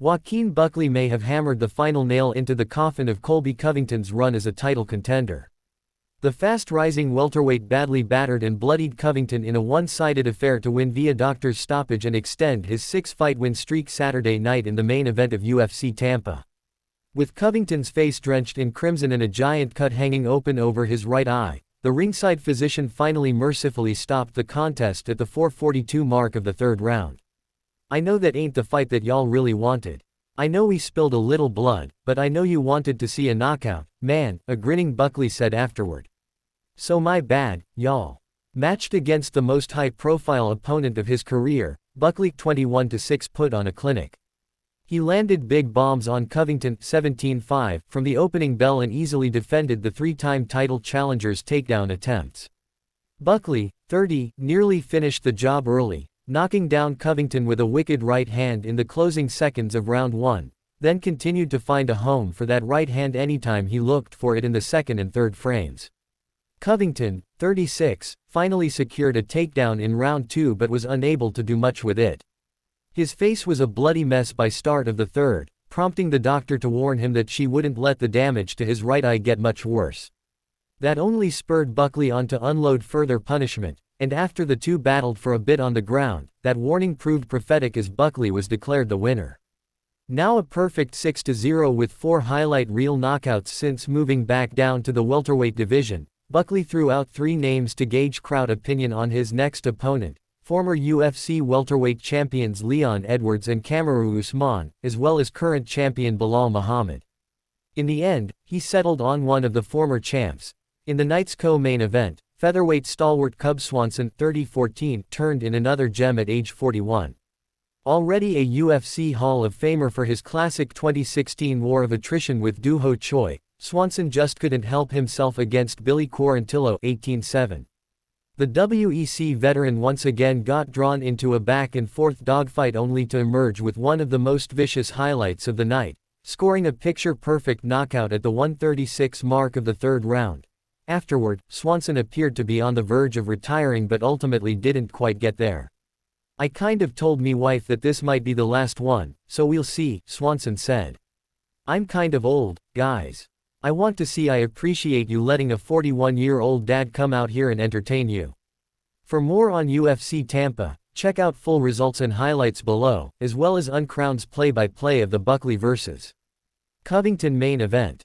Joaquin Buckley may have hammered the final nail into the coffin of Colby Covington's run as a title contender. The fast-rising welterweight badly battered and bloodied Covington in a one-sided affair to win via doctor's stoppage and extend his 6-fight win streak Saturday night in the main event of UFC Tampa. With Covington's face drenched in crimson and a giant cut hanging open over his right eye, the ringside physician finally mercifully stopped the contest at the 4:42 mark of the third round. "I know that ain't the fight that y'all really wanted. I know we spilled a little blood, but I know you wanted to see a knockout, man," a grinning Buckley said afterward. "So my bad, y'all." Matched against the most high-profile opponent of his career, Buckley 21-6 put on a clinic. He landed big bombs on Covington 17-5 from the opening bell and easily defended the three-time title challenger's takedown attempts. Buckley, 30, nearly finished the job early, knocking down Covington with a wicked right hand in the closing seconds of round 1, then continued to find a home for that right hand anytime he looked for it in the second and third frames. Covington, 36, finally secured a takedown in round 2 but was unable to do much with it. His face was a bloody mess by start of the third, prompting the doctor to warn him that she wouldn't let the damage to his right eye get much worse. That only spurred Buckley on to unload further punishment, and after the two battled for a bit on the ground, that warning proved prophetic as Buckley was declared the winner. Now a perfect 6-0 with 4 highlight reel knockouts since moving back down to the welterweight division, Buckley threw out 3 names to gauge crowd opinion on his next opponent, former UFC welterweight champions Leon Edwards and Kamaru Usman, as well as current champion Belal Muhammad. In the end, he settled on one of the former champs. In the night's co-main event, featherweight stalwart Cub Swanson 30-14 turned in another gem at age 41. Already a UFC Hall of Famer for his classic 2016 war of attrition with Doo Ho Choi, Swanson just couldn't help himself against Billy Quarantillo 18-7. The WEC veteran once again got drawn into a back-and-forth dogfight only to emerge with one of the most vicious highlights of the night, scoring a picture-perfect knockout at the 1:36 mark of the third round. Afterward, Swanson appeared to be on the verge of retiring but ultimately didn't quite get there. "I kind of told me wife that this might be the last one, so we'll see," Swanson said. "I'm kind of old, guys. I want to see. I appreciate you letting a 41-year-old dad come out here and entertain you." For more on UFC Tampa, check out full results and highlights below, as well as Uncrowned's play-by-play of the Buckley vs. Covington main event.